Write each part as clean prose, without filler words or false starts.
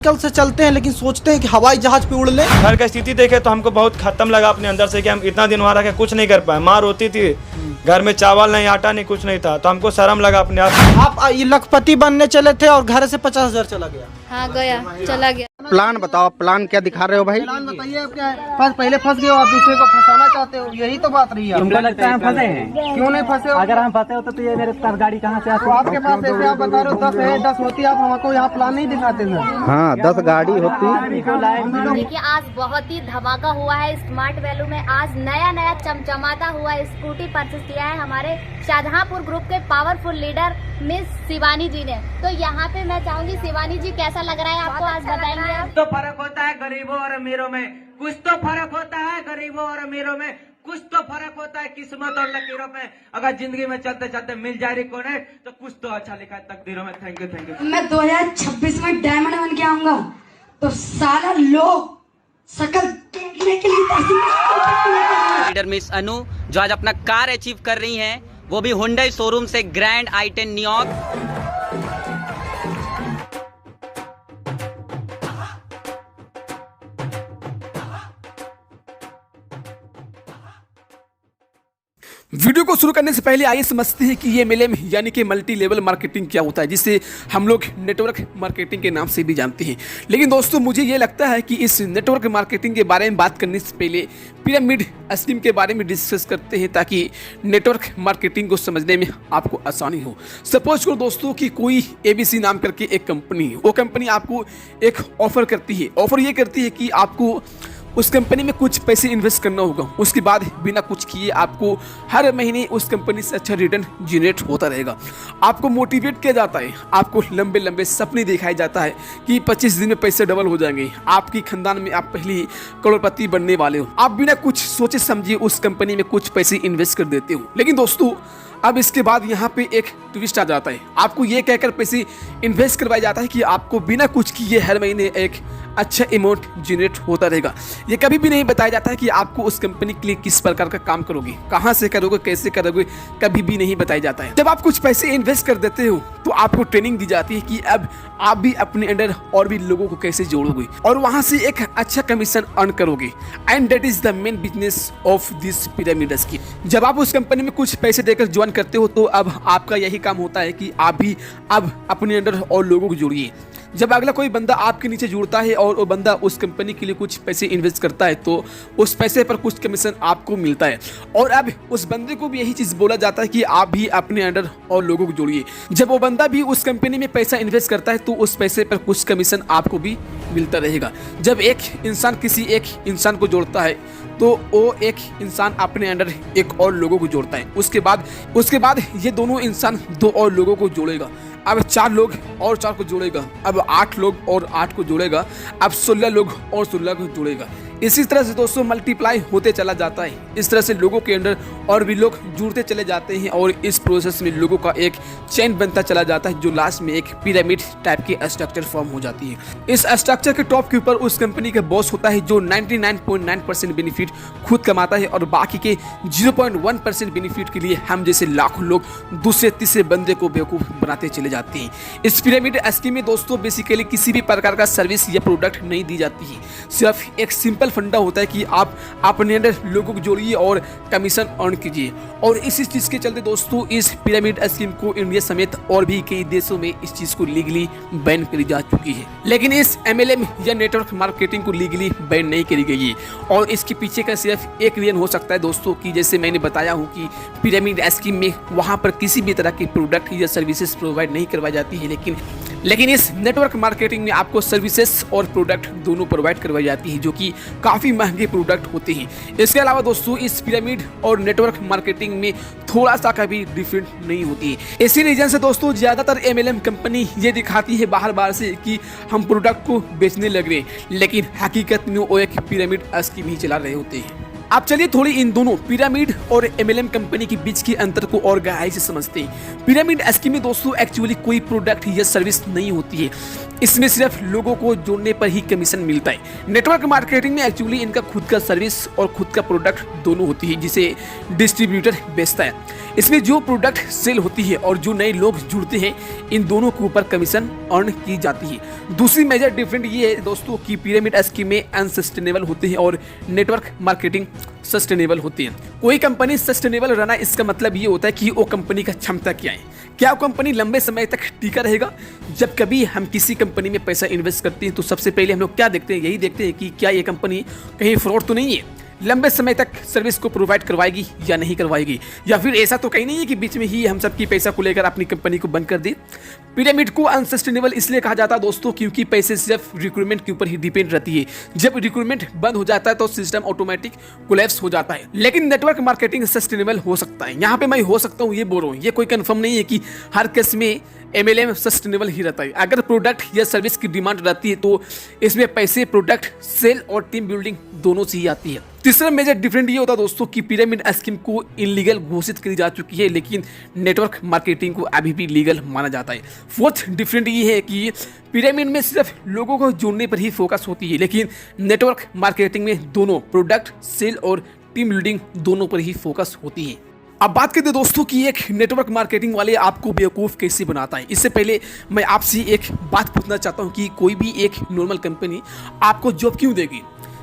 कल से चलते हैं लेकिन सोचते हैं कि हवाई जहाज पे उड़ लें। घर की स्थिति देखे तो हमको बहुत खत्म लगा अपने अंदर से कि हम इतना दिन वहाँ रह के कुछ नहीं कर पाए। माँ रोती थी, घर में चावल नहीं, आटा नहीं, कुछ नहीं था, तो हमको शर्म लगा अपने आप। आप ये लखपति बनने चले थे और घर से 50,000 चला गया। हाँ गया, चला गया। प्लान बताओ, प्लान क्या दिखा रहे हो भाई? प्लान बताइए आप क्या है? पहले फंस गए हो, आप दूसरे को फंसाना चाहते हो, यही तो बात रही है। तुमको लगता है हम फंसे हैं? क्यों नहीं फंसे हो? अगर हम फंसे हो तो ये मेरे पास गाड़ी कहाँ से आती? तो आपके पास ऐसे आप बता रहे हो 10 है, 10 होती, आप हमको यहाँ प्लान नहीं दिखाते सर। हाँ 10 गाड़ी होती। देखिए आज बहुत ही धमाका हुआ है स्मार्ट वैल्यू में। आज नया चमचमाता हुआ स्कूटी परचेज किया है हमारे शाहजहांपुर ग्रुप के पावरफुल लीडर मिस शिवानी जी ने। तो यहाँ पे मैं चाहूंगी शिवानी जी कैसा लग रहा है आपको, आज बताएंगे आप। तो फर्क होता है गरीबों और अमीरों में, कुछ तो फर्क होता है गरीबों और अमीरों में, कुछ तो फर्क होता है किस्मत और लकीरों में। अगर जिंदगी में चलते चलते मिल जाए रिकॉर्ड तो कुछ तो अच्छा लिखा है तकदीरों में। Thank you. मैं 2026 में डायमंड बन के आऊंगा तो सारा लोग शकल देखने के लिए लीडर मिस अनु जो आज अपना कार अचीव कर रही हैं, वो भी हुंडई शोरूम से ग्रैंड i10 न्यूयॉर्क। वीडियो को शुरू करने से पहले आइए समझते हैं कि ये MLM यानी कि मल्टी लेवल मार्केटिंग क्या होता है, जिसे हम लोग नेटवर्क मार्केटिंग के नाम से भी जानते हैं। लेकिन दोस्तों मुझे ये लगता है कि इस नेटवर्क मार्केटिंग के बारे में बात करने से पहले पिरामिड स्कीम के बारे में डिस्कस करते हैं, ताकि नेटवर्क मार्केटिंग को समझने में आपको आसानी हो। सपोज करो दोस्तों कि कोई ABC नाम करके एक कंपनी है। वो कंपनी आपको एक ऑफर करती है। ऑफर ये करती है कि आपको उस कंपनी में कुछ पैसे इन्वेस्ट करना होगा, उसके बाद बिना कुछ किए आपको हर महीने उस कंपनी से अच्छा रिटर्न जनरेट होता रहेगा। आपको मोटिवेट किया जाता है, आपको लंबे लंबे सपने दिखाया जाता है कि 25 दिन में पैसे डबल हो जाएंगे, आपकी खानदान में आप पहले ही करोड़पति बनने वाले हो। आप बिना कुछ सोचे समझे उस कंपनी में कुछ पैसे इन्वेस्ट कर देते हो। लेकिन दोस्तों अब इसके बाद यहाँ पे एक ट्विस्ट आ जाता है। आपको ये कहकर पैसे इन्वेस्ट करवाया जाता है कि आपको बिना कुछ किए हर महीने एक अच्छा अमाउंट जनरेट होता रहेगा। ये कभी भी नहीं बताया जाता है कि आपको उस कंपनी के लिए किस प्रकार का काम करोगे, कहाँ से करोगे, कैसे करोगे, कभी भी नहीं बताया जाता है। जब आप कुछ पैसे इन्वेस्ट कर देते हो तो आपको ट्रेनिंग दी जाती है कि अब आप भी अपने अंडर और भी लोगों को कैसे जोड़ोगे और वहाँ से एक अच्छा कमीशन अर्न करोगे। And that is the main business of this pyramid scheme. जब आप उस कंपनी में कुछ पैसे देकर ज्वाइन करते हो तो अब आपका यही काम होता है कि आप भी अब अपने अंडर और लोगों को जोड़िए। जब अगला कोई बंदा आपके नीचे जुड़ता है और वो बंदा उस कंपनी के लिए कुछ पैसे इन्वेस्ट करता है तो उस पैसे पर कुछ कमीशन आपको मिलता है। और अब उस बंदे को भी यही चीज़ बोला जाता है कि आप भी अपने अंडर और लोगों को जोड़िए। जब वो बंदा भी उस कंपनी में पैसा इन्वेस्ट करता है तो उस पैसे पर कुछ कमीशन आपको भी मिलता रहेगा। जब एक इंसान किसी एक इंसान को जोड़ता है तो वो एक इंसान अपने अंडर एक और लोगों को जोड़ता है। उसके बाद ये दोनों इंसान 2 और लोगों को जोड़ेगा। अब 4 लोग और 4 को जोड़ेगा। अब 8 लोग और 8 को जोड़ेगा। अब 16 लोग और 16 को जोड़ेगा। इसी तरह से दोस्तों मल्टीप्लाई होते चला जाता है। इस तरह से लोगों के अंदर और भी लोग जुड़ते चले जाते हैं और इस प्रोसेस में लोगों का एक चेन बनता चला जाता है, जो लास्ट में एक पिरामिड टाइप की स्ट्रक्चर फॉर्म हो जाती है। इस स्ट्रक्चर के टॉप के ऊपर उस कंपनी का बॉस होता है, जो 99.9% बेनिफिट खुद कमाता है और बाकी के 0.1% बेनिफिट के लिए हम जैसे लाखों लोग दूसरे तीसरे बंदे को बेवकूफ बनाते चले जाते हैं। इस पिरामिड स्कीम में दोस्तों बेसिकली किसी भी प्रकार का सर्विस या प्रोडक्ट नहीं दी जाती है। सिर्फ एक सिंपल फंडा होता है कि आप अपने अंदर लोगों को जोड़िए और कमीशन अर्न कीजिए। और इसी चीज के चलते दोस्तों इस पिरामिड स्कीम को इंडिया समेत और भी कई देशों में इस चीज को लीगली बैन करी जा चुकी है। लेकिन इस MLM या नेटवर्क मार्केटिंग को लीगली बैन नहीं करी गई है। और इसके पीछे का सिर्फ एक रीजन हो सकता है दोस्तों कि जैसे मैंने बताया हूँ कि पिरामिड स्कीम में वहाँ पर किसी भी तरह की प्रोडक्ट या सर्विसेज प्रोवाइड नहीं करवाई जाती है। लेकिन इस नेटवर्क मार्केटिंग में आपको सर्विसेज और प्रोडक्ट दोनों प्रोवाइड करवाई जाती है, जो कि काफ़ी महंगे प्रोडक्ट होते हैं। इसके अलावा दोस्तों इस पिरामिड और नेटवर्क मार्केटिंग में थोड़ा सा कभी डिफरेंट नहीं होती है। इसी रीजन से दोस्तों ज़्यादातर MLM कंपनी ये दिखाती है बार से कि हम प्रोडक्ट को बेचने लग रहे हैं, लेकिन हकीकत में वो एक पिरामिड स्कीम ही चला रहे होते हैं। आप चलिए थोड़ी इन दोनों पिरामिड और MLM कंपनी के बीच के अंतर को और गहराई से समझते हैं। पिरामिड स्कीम में दोस्तों एक्चुअली कोई प्रोडक्ट या सर्विस नहीं होती है, इसमें सिर्फ लोगों को जोड़ने पर ही कमीशन मिलता है। नेटवर्क मार्केटिंग में एक्चुअली इनका खुद का सर्विस और खुद का प्रोडक्ट दोनों होती है, जिसे डिस्ट्रीब्यूटर बेचता है। इसमें जो प्रोडक्ट सेल होती है और जो नए लोग जुड़ते हैं, इन दोनों के ऊपर कमीशन अर्न की जाती है। दूसरी मेजर डिफरेंट ये है दोस्तों कि पिरामिड स्कीम में अनसस्टेनेबल होते हैं और नेटवर्क मार्केटिंग सस्टेनेबल होती है। कोई कंपनी सस्टेनेबल रहना, इसका मतलब ये होता है कि वो कंपनी का क्षमता क्या है, क्या वो कंपनी लंबे समय तक टिका रहेगा। जब कभी हम किसी कंपनी में पैसा इन्वेस्ट करते हैं तो सबसे पहले हम लोग क्या देखते हैं, यही देखते हैं कि क्या ये कंपनी कहीं फ्रॉड तो नहीं है, लंबे समय तक सर्विस को प्रोवाइड करवाएगी या नहीं करवाएगी, या फिर ऐसा तो कहीं नहीं है कि बीच में ही हम सबकी पैसा को लेकर अपनी कंपनी को बंद कर दे। पिरामिड को अनसस्टेनेबल इसलिए कहा जाता है दोस्तों क्योंकि पैसे सिर्फ रिक्रूटमेंट के ऊपर ही डिपेंड रहती है। जब रिक्रूटमेंट बंद हो जाता है तो सिस्टम ऑटोमेटिक कोलैप्स हो जाता है। लेकिन नेटवर्क मार्केटिंग सस्टेनेबल हो सकता है। यहाँ पे मैं हो सकता हूँ ये बोल रहा हूँ, ये कोई कंफर्म नहीं है कि हर केस में MLM सस्टेनेबल ही रहता है। अगर प्रोडक्ट या सर्विस की डिमांड रहती है तो इसमें पैसे प्रोडक्ट सेल और टीम बिल्डिंग दोनों से ही आती है। तीसरा मेजर डिफरेंट ये होता है दोस्तों कि पिरामिड स्कीम को इलीगल घोषित की जा चुकी है, लेकिन नेटवर्क मार्केटिंग को अभी भी लीगल माना जाता है। फोर्थ डिफरेंट ये है कि पिरामिड में सिर्फ लोगों को जोड़ने पर ही फोकस होती है, लेकिन नेटवर्क मार्केटिंग में दोनों प्रोडक्ट सेल और टीम बिल्डिंग दोनों पर ही फोकस होती है। अब बात करते हैं दोस्तों कि एक नेटवर्क मार्केटिंग वाले आपको बेवकूफ़ कैसे बनाता है। इससे पहले मैं आपसे एक बात पूछना चाहता हूं कि कोई भी एक नॉर्मल कंपनी आपको जॉब क्यों देगी।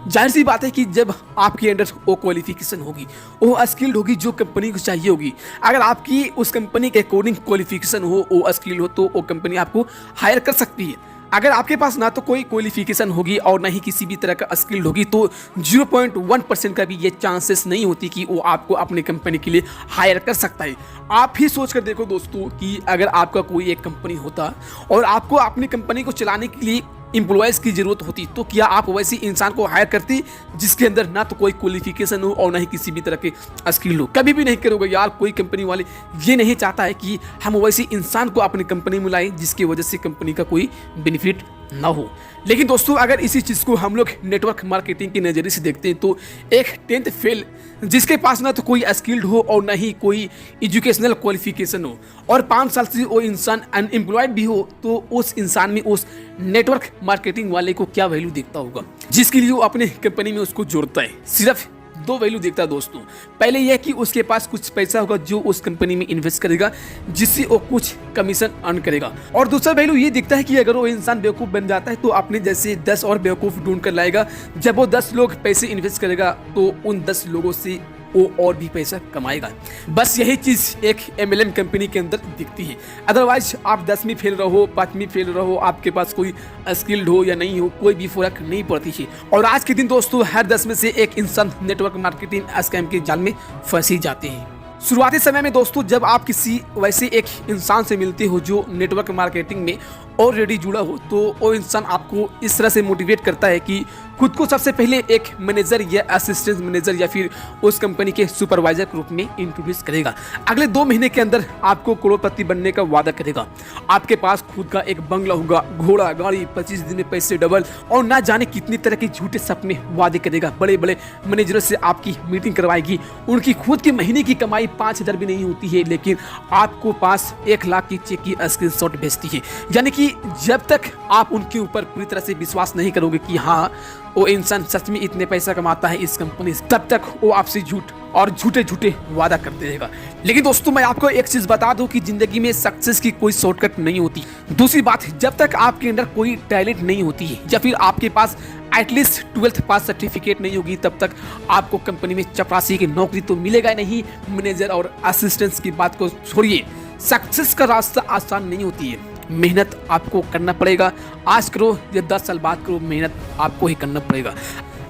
जाहिर सी बात है कि जब आपके अंडर वो क्वालिफिकेशन होगी, वो स्किल्ड होगी जो कंपनी को चाहिए होगी। अगर आपकी उस कंपनी के अकॉर्डिंग क्वालिफिकेशन हो, वो स्किल्ड हो, तो वो कंपनी आपको हायर कर सकती है। अगर आपके पास ना तो कोई क्वालिफिकेशन होगी और ना ही किसी भी तरह का स्किल्ड होगी तो 0.1% का भी ये चांसेस नहीं होती कि वो आपको अपनी कंपनी के लिए हायर कर सकता है। आप ही सोच कर देखो दोस्तों कि अगर आपका कोई एक कंपनी होता और आपको अपनी कंपनी को चलाने के लिए एम्प्लॉयज़ की ज़रूरत होती, तो क्या आप वैसे इंसान को हायर करती जिसके अंदर ना तो कोई क्वालिफिकेशन हो और ना ही किसी भी तरह के स्किल हो। कभी भी नहीं करोगे यार। कोई कंपनी वाले ये नहीं चाहता है कि हम वैसे इंसान को अपनी कंपनी में लाएं जिसकी वजह से कंपनी का कोई बेनिफिट ना हो। लेकिन दोस्तों अगर इसी चीज़ को हम लोग नेटवर्क मार्केटिंग के नज़रिए से देखते हैं तो एक 10th फेल जिसके पास ना तो कोई स्किल्ड हो और ना ही कोई एजुकेशनल क्वालिफिकेशन हो और 5 साल से वो इंसान अनएम्प्लॉयड भी हो, तो उस इंसान में उस नेटवर्क मार्केटिंग वाले को क्या वैल्यू दिखता होगा जिसके लिए वो अपने कंपनी में उसको जोड़ता है। सिर्फ 2 वैल्यू देखता है दोस्तों। पहले यह कि उसके पास कुछ पैसा होगा जो उस कंपनी में इन्वेस्ट करेगा जिससे वो कुछ कमीशन अर्न करेगा, और दूसरा वैल्यू ये दिखता है कि अगर वो इंसान बेवकूफ़ बन जाता है तो अपने जैसे 10 और बेवकूफ़ ढूंढ कर लाएगा। जब वो 10 लोग पैसे इन्वेस्ट करेगा तो उन 10 लोगों से वो और भी पैसा कमाएगा। बस यही चीज़ एक MLM कंपनी के अंदर दिखती है। अदरवाइज आप 10वीं फेल रहो, 5वीं फेल रहो, आपके पास कोई स्किल्ड हो या नहीं हो, कोई भी फर्क नहीं पड़ती है। और आज के दिन दोस्तों हर 10 में से एक इंसान नेटवर्क मार्केटिंग स्कैम के जाल में फंस ही जाते हैं। शुरुआती समय में दोस्तों जब आप किसी वैसे एक इंसान से मिलते हो जो नेटवर्क मार्केटिंग में ऑलरेडी जुड़ा हो, तो वो इंसान आपको इस तरह से मोटिवेट करता है कि खुद को सबसे पहले एक मैनेजर या असिस्टेंट मैनेजर या फिर उस कंपनी के सुपरवाइजर के रूप में इंट्रोड्यूस करेगा। अगले 2 महीने के अंदर आपको करोड़पति बनने का वादा करेगा। आपके पास खुद का एक बंगला होगा, घोड़ा गाड़ी, 25 दिन में पैसे डबल, और ना जाने कितनी तरह के झूठे सपने वादे करेगा। बड़े बड़े मैनेजरों से आपकी मीटिंग करवाएगी। उनकी खुद की महीने की कमाई 5,000 भी नहीं होती है, लेकिन आपको पास 1 लाख की चेक की स्क्रीनशॉट भेजती है। यानी कि जब तक आप उनके ऊपर पूरी तरह से विश्वास नहीं करोगे कि हाँ वो इंसान सच में इतने पैसा कमाता है इस कंपनी से, तब तक वो आपसे झूठ और झूठे झूठे वादा करते रहेगा। लेकिन दोस्तों मैं आपको एक चीज बता दूं कि जिंदगी में सक्सेस की कोई शॉर्टकट नहीं होती। दूसरी बात, जब तक आपके अंदर कोई टैलेंट नहीं होती है या फिर आपके पास एटलीस्ट 12th पास सर्टिफिकेट नहीं होगी, तब तक आपको कंपनी में चपरासी की नौकरी तो मिलेगा नहीं। मैनेजर और असिस्टेंट्स की बात को छोड़िए, सक्सेस का रास्ता आसान नहीं होती है। मेहनत आपको करना पड़ेगा। आज करो या 10 साल बाद करो, मेहनत आपको ही करना पड़ेगा।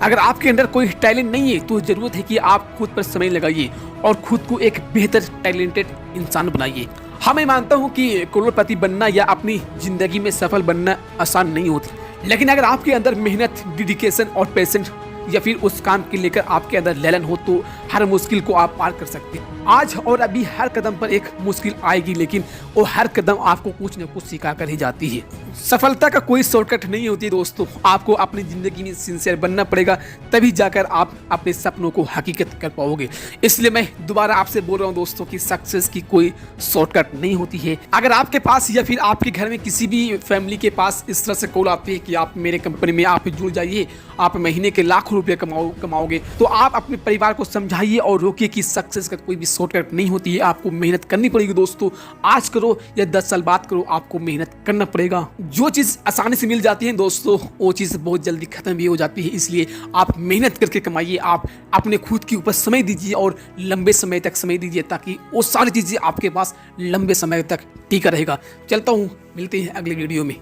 अगर आपके अंदर कोई टैलेंट नहीं है तो जरूरत है कि आप खुद पर समय लगाइए और खुद को एक बेहतर टैलेंटेड इंसान बनाइए। हाँ, मैं मानता हूँ कि करोड़पति बनना या अपनी जिंदगी में सफल बनना आसान नहीं होती, लेकिन अगर आपके अंदर मेहनत, डेडिकेशन और पेशेंस या फिर उस काम के लेकर आपके अंदर ललन हो तो हर मुश्किल को आप पार कर सकते हैं। आज और अभी हर कदम पर एक मुश्किल आएगी, लेकिन वो हर कदम आपको कुछ न कुछ सिखा कर ही जाती है। सफलता का कोई शॉर्टकट नहीं होती दोस्तों, आपको अपनी जिंदगी में सिंसियर बनना पड़ेगा, तभी जाकर आप अपने सपनों को हकीकत कर पाओगे। इसलिए मैं दोबारा आपसे बोल रहा हूँ दोस्तों कि सक्सेस की कोई शॉर्टकट नहीं होती है। अगर आपके पास या फिर आपके घर में किसी भी फैमिली के पास इस तरह से कॉल आती है कि आप मेरे कंपनी में आप जुड़ जाइए, आप महीने के लाखों रुपए कमाओगे, तो आप अपने परिवार को समझाइए और रोकिए कि सक्सेस का कोई भी शॉर्टकट नहीं होती है। आपको मेहनत करनी पड़ेगी दोस्तों, आज करो या 10 साल बाद करो, आपको मेहनत करना पड़ेगा। जो चीज़ आसानी से मिल जाती है दोस्तों, वो चीज़ बहुत जल्दी खत्म भी हो जाती है। इसलिए आप मेहनत करके कमाइए, आप अपने खुद के ऊपर समय दीजिए और लंबे समय तक समय दीजिए, ताकि वो सारी चीज़ें आपके पास लंबे समय तक टिका रहेगा। चलता हूँ, मिलते हैं अगले वीडियो में।